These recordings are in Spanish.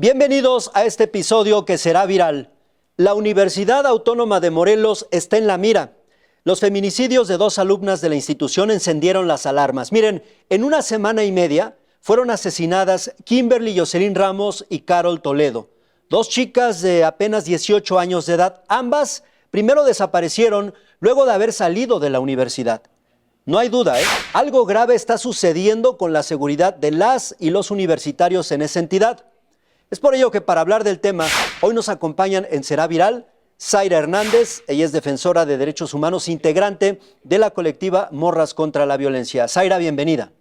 Bienvenidos a este episodio que será viral. La Universidad Autónoma de Morelos está en la mira. Los feminicidios de 2 alumnas de la institución encendieron las alarmas. Miren, en una semana y media fueron asesinadas Kimberly Yoselyn Ramos y Carol Toledo. 2 chicas de apenas 18 años de edad. Ambas primero desaparecieron luego de haber salido de la universidad. No hay duda, algo grave está sucediendo con la seguridad de las y los universitarios en esa entidad. Es por ello que para hablar del tema, hoy nos acompañan en Será Viral Zaira Hernández. Ella es defensora de derechos humanos, integrante de la colectiva Morras contra la Violencia. Zaira, bienvenida.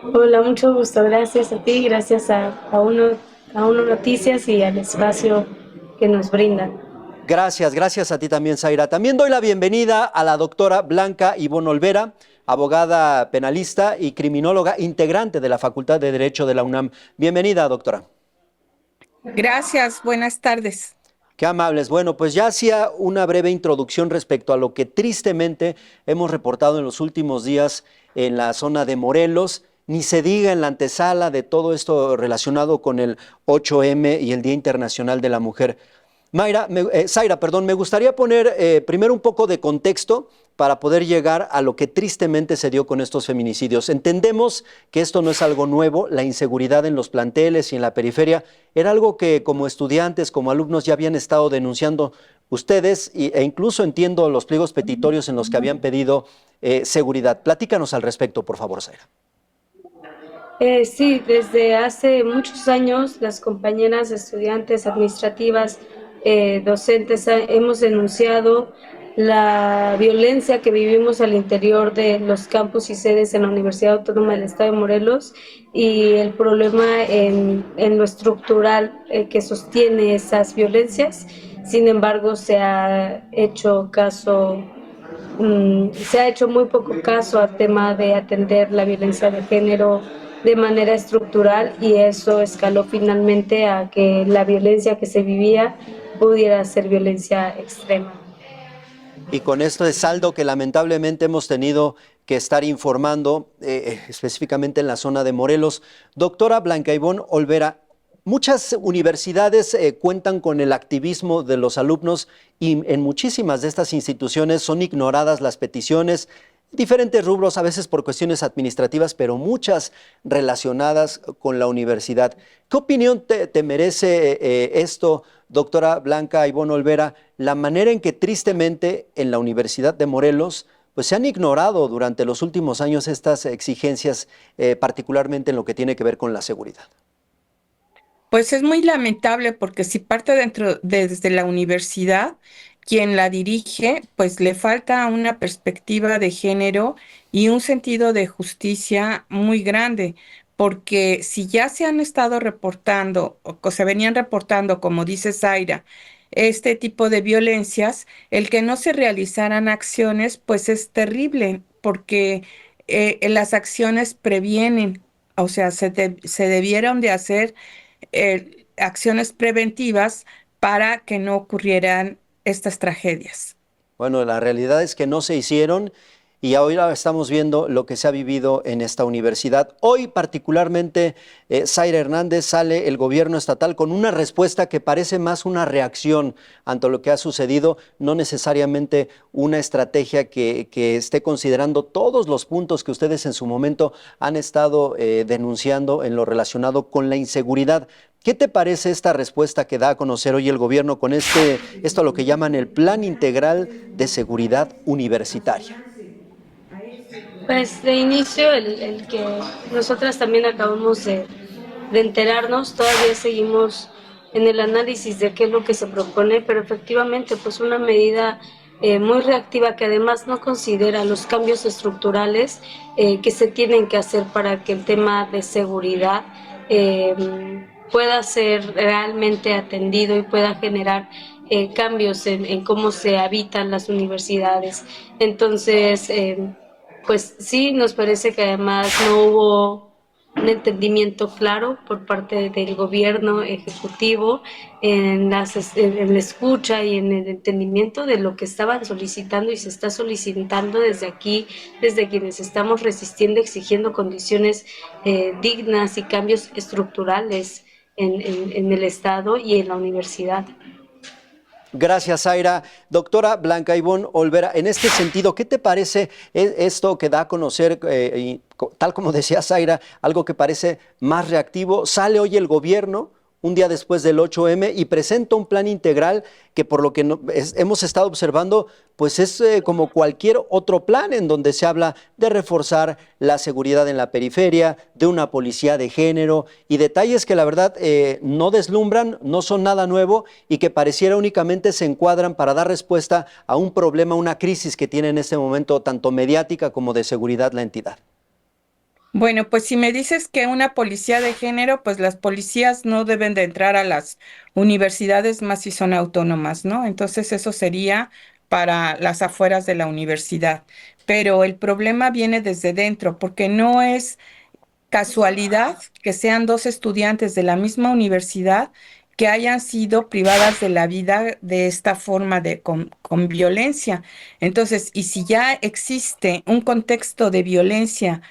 Hola, mucho gusto. Gracias a ti, gracias a Uno Noticias y al espacio que nos brindan. Gracias a ti también, Zaira. También doy la bienvenida a la doctora Blanca Ivonne Olvera, abogada penalista y criminóloga, integrante de la Facultad de Derecho de la UNAM. Bienvenida, doctora. Gracias, buenas tardes. Qué amables. Bueno, pues ya hacía una breve introducción respecto a lo que tristemente hemos reportado en los últimos días en la zona de Morelos. Ni se diga en la antesala de todo esto relacionado con el 8M y el Día Internacional de la Mujer. Zaira, me gustaría poner primero un poco de contexto para poder llegar a lo que tristemente se dio con estos feminicidios. Entendemos que esto no es algo nuevo, la inseguridad en los planteles y en la periferia era algo que como estudiantes, como alumnos ya habían estado denunciando ustedes e incluso entiendo los pliegos petitorios en los que habían pedido seguridad. Platícanos al respecto, por favor, Zaira. Sí, desde hace muchos años las compañeras estudiantes, administrativas, docentes, hemos denunciado la violencia que vivimos al interior de los campus y sedes en la Universidad Autónoma del Estado de Morelos y el problema en lo estructural que sostiene esas violencias. Sin embargo, se ha hecho muy poco caso al tema de atender la violencia de género de manera estructural y eso escaló finalmente a que la violencia que se vivía pudiera ser violencia extrema. Y con esto de saldo que lamentablemente hemos tenido que estar informando, específicamente en la zona de Morelos. Doctora Blanca Ivonne Olvera, muchas universidades cuentan con el activismo de los alumnos y en muchísimas de estas instituciones son ignoradas las peticiones, diferentes rubros, a veces por cuestiones administrativas, pero muchas relacionadas con la universidad. ¿Qué opinión te merece esto, doctora Blanca Ivonne Olvera, la manera en que tristemente en la Universidad de Morelos pues se han ignorado durante los últimos años estas exigencias, particularmente en lo que tiene que ver con la seguridad? Pues es muy lamentable porque si parte desde la universidad, quien la dirige, pues le falta una perspectiva de género y un sentido de justicia muy grande, porque si ya se han estado reportando o se venían reportando, como dice Zaira, este tipo de violencias, el que no se realizaran acciones, pues es terrible, porque las acciones previenen, o sea, se debieron de hacer acciones preventivas para que no ocurrieran estas tragedias. Bueno, la realidad es que no se hicieron y ahora estamos viendo lo que se ha vivido en esta universidad. Hoy particularmente, Zaira Hernández, sale el gobierno estatal con una respuesta que parece más una reacción ante lo que ha sucedido, no necesariamente una estrategia que esté considerando todos los puntos que ustedes en su momento han estado denunciando en lo relacionado con la inseguridad. ¿Qué te parece esta respuesta que da a conocer hoy el gobierno con esto a lo que llaman el Plan Integral de Seguridad Universitaria? Pues de inicio el que nosotras también acabamos de enterarnos, todavía seguimos en el análisis de qué es lo que se propone, pero efectivamente pues una medida muy reactiva que además no considera los cambios estructurales que se tienen que hacer para que el tema de seguridad pueda ser realmente atendido y pueda generar cambios en cómo se habitan las universidades. Entonces, pues sí, nos parece que además no hubo un entendimiento claro por parte del gobierno ejecutivo en la escucha y en el entendimiento de lo que estaban solicitando y se está solicitando desde aquí, desde quienes estamos resistiendo, exigiendo condiciones dignas y cambios estructurales en el Estado y en la universidad. Gracias, Zaira. Doctora Blanca Ivonne Olvera, en este sentido, ¿qué te parece esto que da a conocer, tal como decía Zaira, algo que parece más reactivo? Sale hoy el gobierno, un día después del 8M, y presenta un plan integral que, por lo que hemos estado observando, pues es como cualquier otro plan en donde se habla de reforzar la seguridad en la periferia, de una policía de género y detalles que la verdad no deslumbran, no son nada nuevo y que pareciera únicamente se encuadran para dar respuesta a un problema, una crisis que tiene en este momento tanto mediática como de seguridad la entidad. Bueno, pues si me dices que una policía de género, pues las policías no deben de entrar a las universidades más si son autónomas, ¿no? Entonces eso sería para las afueras de la universidad. Pero el problema viene desde dentro, porque no es casualidad que sean dos estudiantes de la misma universidad que hayan sido privadas de la vida de esta forma con violencia. Entonces, y si ya existe un contexto de violencia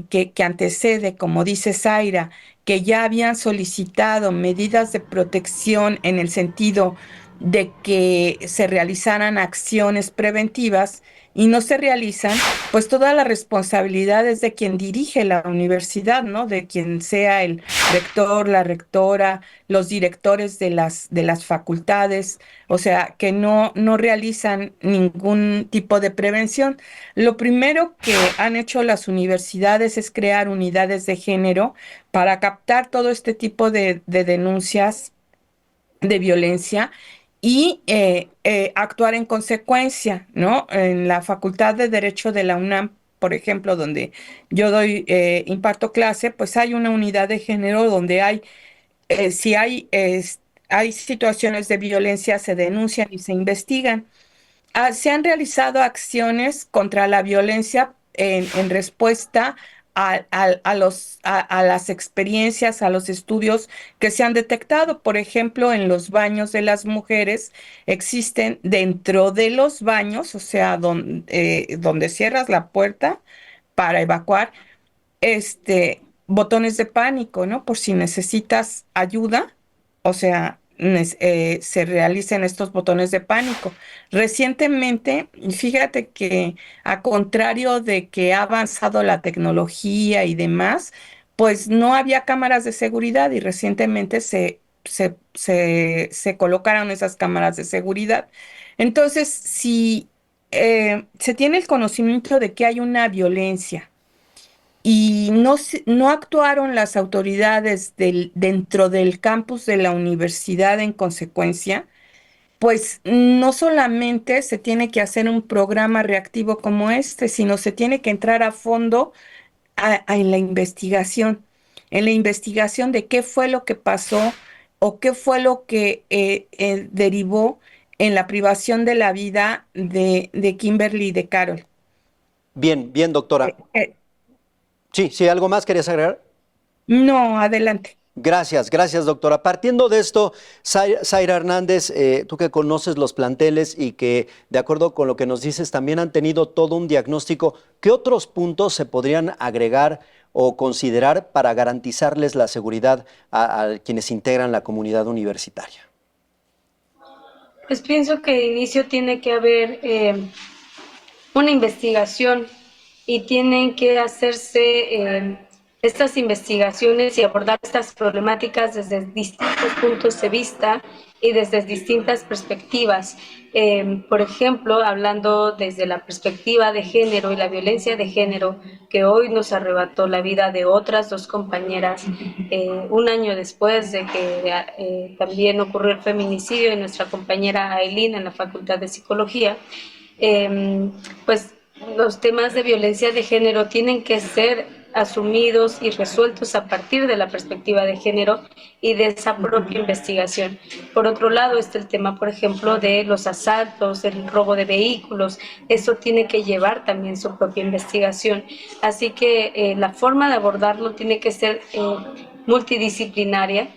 que antecede, como dice Zaira, que ya habían solicitado medidas de protección en el sentido de que se realizaran acciones preventivas y no se realizan, pues toda la responsabilidad es de quien dirige la universidad, ¿no? De quien sea el rector, la rectora, los directores de las facultades, o sea, que no realizan ningún tipo de prevención. Lo primero que han hecho las universidades es crear unidades de género para captar todo este tipo de denuncias de violencia y actuar en consecuencia, ¿no? En la Facultad de Derecho de la UNAM, por ejemplo, donde yo imparto clase, pues hay una unidad de género donde si hay situaciones de violencia, se denuncian y se investigan. Se han realizado acciones contra la violencia en respuesta a las experiencias, a los estudios que se han detectado. Por ejemplo, en los baños de las mujeres existen dentro de los baños, o sea, donde cierras la puerta para evacuar, botones de pánico, ¿no? Por si necesitas ayuda, o sea, se realicen estos botones de pánico. Recientemente, fíjate que a contrario de que ha avanzado la tecnología y demás, pues no había cámaras de seguridad y recientemente se colocaron esas cámaras de seguridad. Entonces, si se tiene el conocimiento de que hay una violencia, y no actuaron las autoridades dentro del campus de la universidad en consecuencia, pues no solamente se tiene que hacer un programa reactivo como este, sino se tiene que entrar a fondo en la investigación de qué fue lo que pasó o qué fue lo que derivó en la privación de la vida de Kimberly y de Carol. Bien, bien, doctora. Eh, Sí, sí, ¿algo más querías agregar? no, adelante. Gracias, gracias, doctora. Partiendo de esto, Zaira Hernández, tú que conoces los planteles y que, de acuerdo con lo que nos dices, también han tenido todo un diagnóstico, ¿qué otros puntos se podrían agregar o considerar para garantizarles la seguridad a quienes integran la comunidad universitaria? Pues pienso que de inicio tiene que haber una investigación y tienen que hacerse estas investigaciones y abordar estas problemáticas desde distintos puntos de vista y desde distintas perspectivas. Por ejemplo, hablando desde la perspectiva de género y la violencia de género que hoy nos arrebató la vida de otras dos compañeras, un año después de que también ocurrió el feminicidio de nuestra compañera Aileen en la Facultad de Psicología, pues los temas de violencia de género tienen que ser asumidos y resueltos a partir de la perspectiva de género y de esa propia investigación. Por otro lado está el tema, por ejemplo, de los asaltos, el robo de vehículos. Eso tiene que llevar también su propia investigación. Así que la forma de abordarlo tiene que ser multidisciplinaria.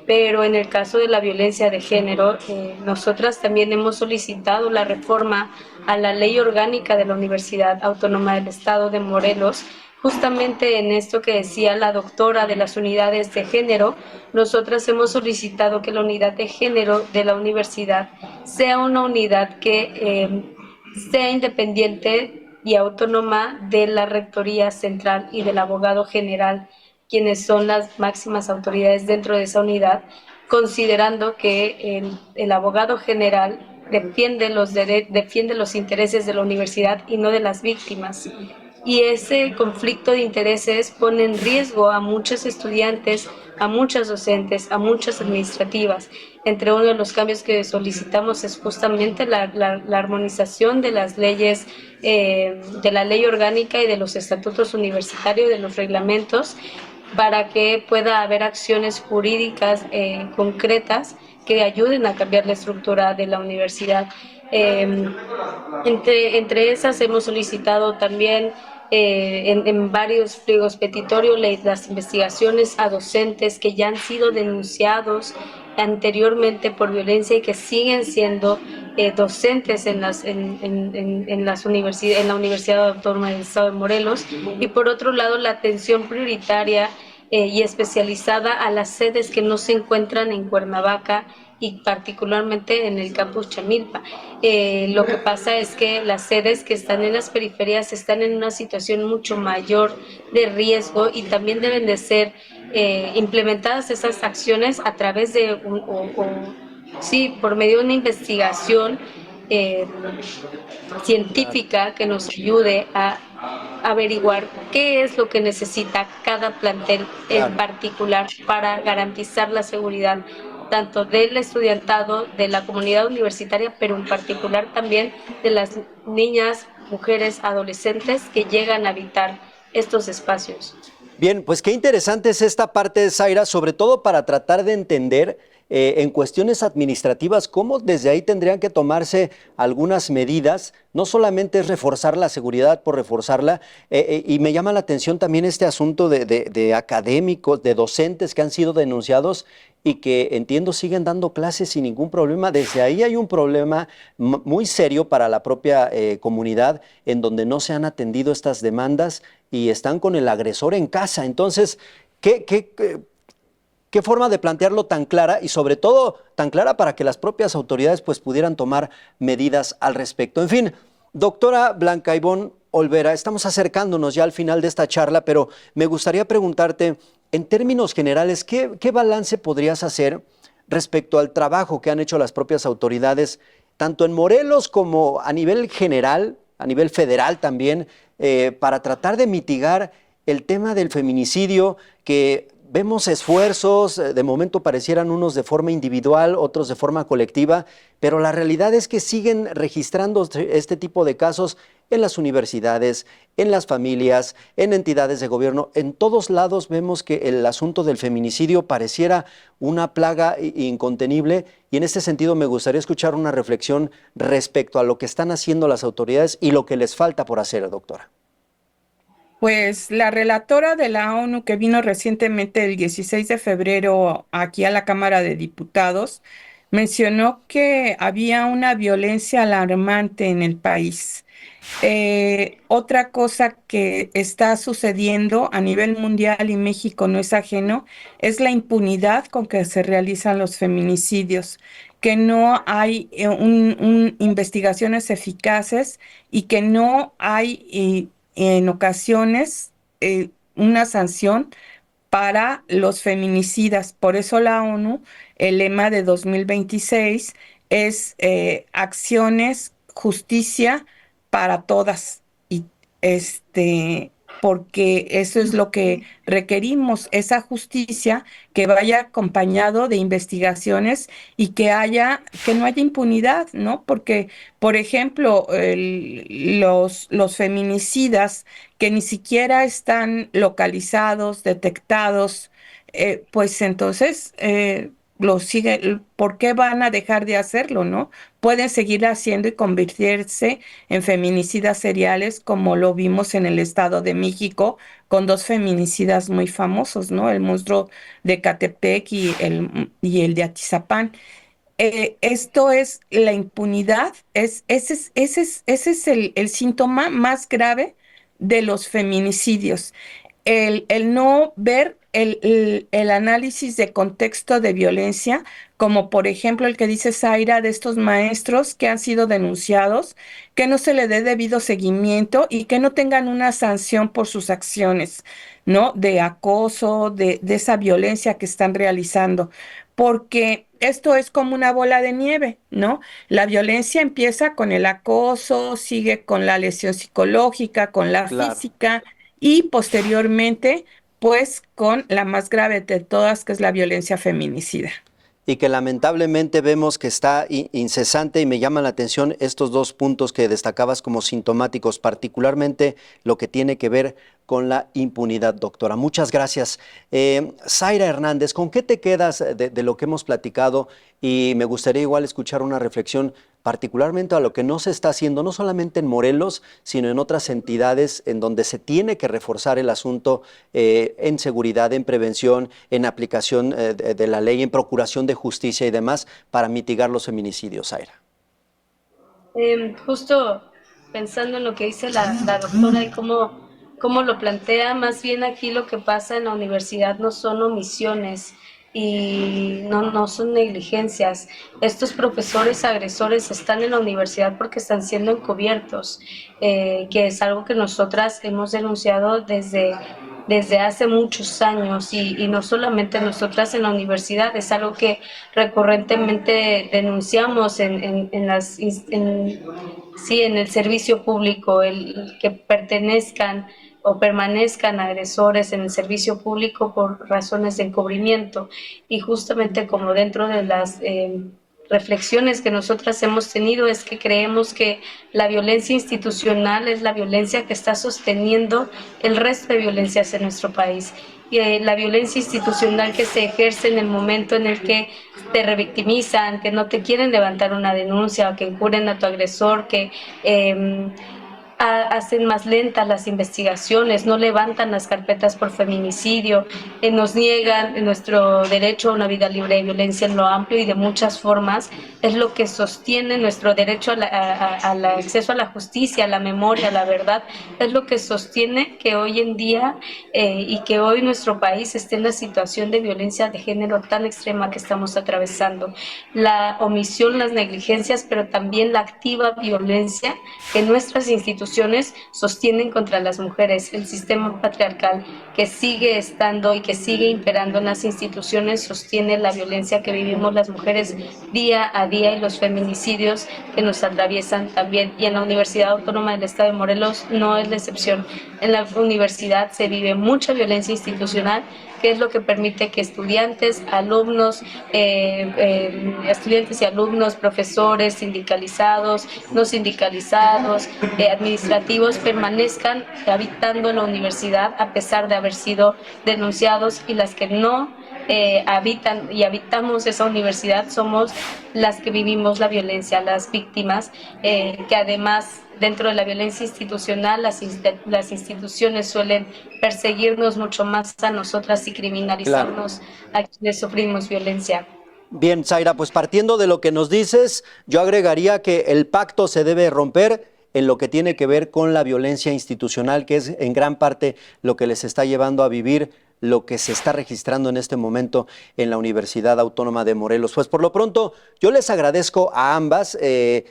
Pero en el caso de la violencia de género, nosotras también hemos solicitado la reforma a la Ley Orgánica de la Universidad Autónoma del Estado de Morelos, justamente en esto que decía la doctora de las unidades de género, nosotras hemos solicitado que la unidad de género de la universidad sea una unidad que sea independiente y autónoma de la Rectoría Central y del abogado general, quienes son las máximas autoridades dentro de esa unidad, considerando que el abogado general defiende los intereses de la universidad y no de las víctimas. Y ese conflicto de intereses pone en riesgo a muchos estudiantes, a muchas docentes, a muchas administrativas. Entre uno de los cambios que solicitamos es justamente la armonización de las leyes, de la ley orgánica y de los estatutos universitarios, de los reglamentos, para que pueda haber acciones jurídicas concretas que ayuden a cambiar la estructura de la universidad. Entre esas hemos solicitado también en varios pliegos petitorios las investigaciones a docentes que ya han sido denunciados anteriormente por violencia y que siguen siendo docentes en las universidades, en la Universidad Autónoma del Estado de Morelos, y por otro lado la atención prioritaria y especializada a las sedes que no se encuentran en Cuernavaca y particularmente en el campus Chamilpa. Lo que pasa es que las sedes que están en las periferias están en una situación mucho mayor de riesgo y también deben de ser implementadas esas acciones a través de por medio de una investigación eh, científica que nos ayude a averiguar qué es lo que necesita cada plantel en particular para garantizar la seguridad tanto del estudiantado, de la comunidad universitaria, pero en particular también de las niñas, mujeres, adolescentes que llegan a habitar estos espacios. Bien, pues qué interesante es esta parte, Zaira, sobre todo para tratar de entender en cuestiones administrativas cómo desde ahí tendrían que tomarse algunas medidas. No solamente es reforzar la seguridad por reforzarla, y me llama la atención también este asunto de académicos, de docentes que han sido denunciados y que entiendo siguen dando clases sin ningún problema. Desde ahí hay un problema muy serio para la propia comunidad en donde no se han atendido estas demandas y están con el agresor en casa. Entonces, ¿qué forma de plantearlo tan clara y sobre todo tan clara para que las propias autoridades pues pudieran tomar medidas al respecto? En fin, doctora Blanca Ivonne Olvera, estamos acercándonos ya al final de esta charla, pero me gustaría preguntarte, en términos generales, ¿qué balance podrías hacer respecto al trabajo que han hecho las propias autoridades, tanto en Morelos como a nivel general, a nivel federal también, para tratar de mitigar el tema del feminicidio, que vemos esfuerzos, de momento parecieran unos de forma individual, otros de forma colectiva, pero la realidad es que siguen registrando este tipo de casos en las universidades, en las familias, en entidades de gobierno. En todos lados vemos que el asunto del feminicidio pareciera una plaga incontenible, y en este sentido me gustaría escuchar una reflexión respecto a lo que están haciendo las autoridades y lo que les falta por hacer, doctora. Pues la relatora de la ONU que vino recientemente el 16 de febrero aquí a la Cámara de Diputados mencionó que había una violencia alarmante en el país. Otra cosa que está sucediendo a nivel mundial y México no es ajeno, es la impunidad con que se realizan los feminicidios, que no hay investigaciones eficaces y que no hay en ocasiones una sanción para los feminicidas. Por eso la ONU, el lema de 2026 es acciones, justicia para todas. Y porque eso es lo que requerimos, esa justicia que vaya acompañado de investigaciones y que no haya impunidad, ¿no? Porque, por ejemplo, los feminicidas que ni siquiera están localizados, detectados, pues entonces los siguen. ¿Por qué van a dejar de hacerlo, no? Pueden seguir haciendo y convertirse en feminicidas seriales, como lo vimos en el Estado de México, con dos feminicidas muy famosos, ¿no? El monstruo de Catepec y el de Atizapán. Esto es la impunidad, ese es el síntoma más grave de los feminicidios. El no ver el análisis de contexto de violencia, como por ejemplo el que dice Zaira de estos maestros que han sido denunciados, que no se le dé debido seguimiento y que no tengan una sanción por sus acciones, ¿no? De acoso, de esa violencia que están realizando. Porque esto es como una bola de nieve, ¿no? La violencia empieza con el acoso, sigue con la lesión psicológica, con la Claro. física y posteriormente, pues con la más grave de todas, que es la violencia feminicida. Y que lamentablemente vemos que está incesante, y me llaman la atención estos dos puntos que destacabas como sintomáticos, particularmente lo que tiene que ver con la impunidad, doctora. Muchas gracias. Zaira Hernández, ¿con qué te quedas de lo que hemos platicado? Y me gustaría igual escuchar una reflexión particularmente a lo que no se está haciendo, no solamente en Morelos, sino en otras entidades en donde se tiene que reforzar el asunto en seguridad, en prevención, en aplicación de la ley, en procuración de justicia y demás para mitigar los feminicidios, Zaira. Justo pensando en lo que dice la doctora y cómo lo plantea, más bien aquí lo que pasa en la universidad no son omisiones y no son negligencias. Estos profesores agresores están en la universidad porque están siendo encubiertos, que es algo que nosotras hemos denunciado desde hace muchos años y no solamente nosotras en la universidad, es algo que recurrentemente denunciamos en el servicio público, el que pertenezcan o permanezcan agresores en el servicio público por razones de encubrimiento. Y justamente como dentro de las reflexiones que nosotras hemos tenido es que creemos que la violencia institucional es la violencia que está sosteniendo el resto de violencias en nuestro país. Y la violencia institucional que se ejerce en el momento en el que te revictimizan, que no te quieren levantar una denuncia, o que encubren a tu agresor, que hacen más lentas las investigaciones, no levantan las carpetas por feminicidio, nos niegan nuestro derecho a una vida libre de violencia en lo amplio y de muchas formas, es lo que sostiene nuestro derecho al acceso a la justicia, a la memoria, a la verdad, es lo que sostiene que hoy en día y que hoy nuestro país esté en la situación de violencia de género tan extrema que estamos atravesando. La omisión, las negligencias, pero también la activa violencia que nuestras instituciones sostienen contra las mujeres. El sistema patriarcal que sigue estando y que sigue imperando en las instituciones sostiene la violencia que vivimos las mujeres día a día y los feminicidios que nos atraviesan también. Y en la Universidad Autónoma del Estado de Morelos no es la excepción. En la universidad se vive mucha violencia institucional, que es lo que permite que estudiantes, alumnos, estudiantes y alumnos, profesores, sindicalizados, no sindicalizados, administrativos, permanezcan habitando en la universidad a pesar de haber sido denunciados, y las que no habitan y habitamos esa universidad somos las que vivimos la violencia, las víctimas, que además dentro de la violencia institucional las instituciones suelen perseguirnos mucho más a nosotras y criminalizarnos a quienes sufrimos violencia. Bien, Zaira, pues partiendo de lo que nos dices, yo agregaría que el pacto se debe romper en lo que tiene que ver con la violencia institucional, que es en gran parte lo que les está llevando a vivir lo que se está registrando en este momento en la Universidad Autónoma de Morelos. Pues por lo pronto, yo les agradezco a ambas.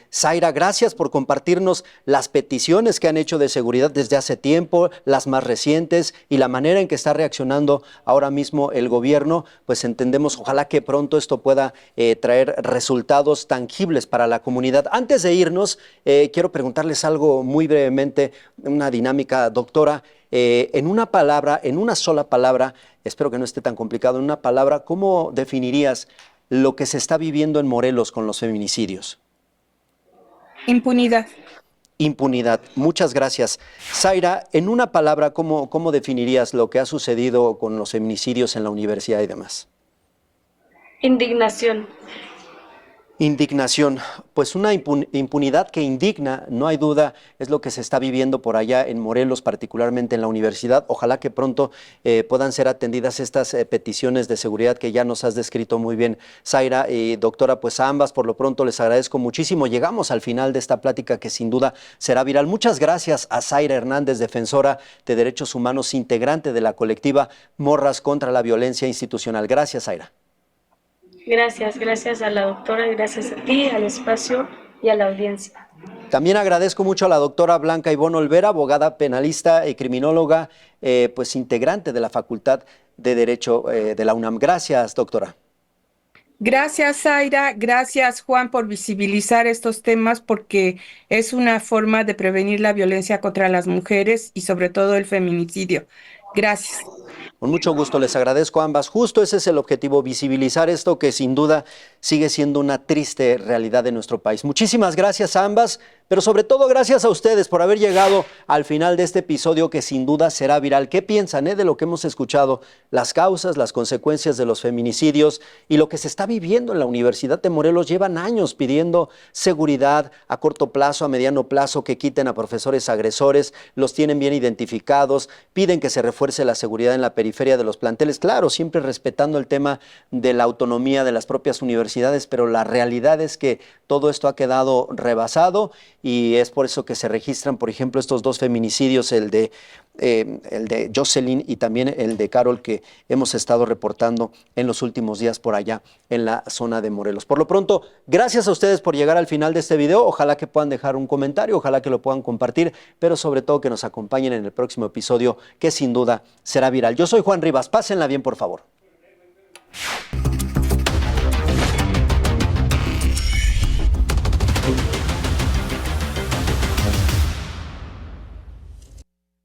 Zaira, gracias por compartirnos las peticiones que han hecho de seguridad desde hace tiempo, las más recientes y la manera en que está reaccionando ahora mismo el gobierno. Pues entendemos, ojalá que pronto esto pueda traer resultados tangibles para la comunidad. Antes de irnos, quiero preguntarles algo muy brevemente, una dinámica, doctora. En una palabra, en una sola palabra, espero que no esté tan complicado, en una palabra, ¿cómo definirías lo que se está viviendo en Morelos con los feminicidios? Impunidad. Impunidad. Muchas gracias. Zaira, en una palabra, ¿cómo definirías lo que ha sucedido con los feminicidios en la universidad y demás? Indignación. Indignación, pues una impunidad que indigna, no hay duda, es lo que se está viviendo por allá en Morelos, particularmente en la universidad. Ojalá que pronto puedan ser atendidas estas peticiones de seguridad que ya nos has descrito muy bien, Zaira y doctora, pues a ambas por lo pronto les agradezco muchísimo. Llegamos al final de esta plática que sin duda será viral. Muchas gracias a Zaira Hernández, defensora de derechos humanos, integrante de la colectiva Morras contra la Violencia Institucional. Gracias, Zaira. Gracias a la doctora, gracias a ti, al espacio y a la audiencia. También agradezco mucho a la doctora Blanca Ivonne Olvera, abogada penalista y criminóloga, pues integrante de la Facultad de Derecho de la UNAM. Gracias, doctora. Gracias, Zaira. Gracias, Juan, por visibilizar estos temas porque es una forma de prevenir la violencia contra las mujeres y sobre todo el feminicidio. Gracias. Con mucho gusto, les agradezco a ambas. Justo ese es el objetivo, visibilizar esto que sin duda sigue siendo una triste realidad de nuestro país. Muchísimas gracias a ambas, pero sobre todo gracias a ustedes por haber llegado al final de este episodio que sin duda será viral. ¿Qué piensan de lo que hemos escuchado? Las causas, las consecuencias de los feminicidios y lo que se está viviendo en la Universidad de Morelos. Llevan años pidiendo seguridad a corto plazo, a mediano plazo, que quiten a profesores agresores, los tienen bien identificados, piden que se refuerce la seguridad en la periferia de los planteles, claro, siempre respetando el tema de la autonomía de las propias universidades, pero la realidad es que todo esto ha quedado rebasado y es por eso que se registran, por ejemplo, estos dos feminicidios, el de Jocelyn y también el de Carol, que hemos estado reportando en los últimos días por allá en la zona de Morelos. Por lo pronto, gracias a ustedes por llegar al final de este video. Ojalá que puedan dejar un comentario, ojalá que lo puedan compartir, pero sobre todo que nos acompañen en el próximo episodio, que sin duda será viral. Yo soy Juan Rivas, pásenla bien, por favor.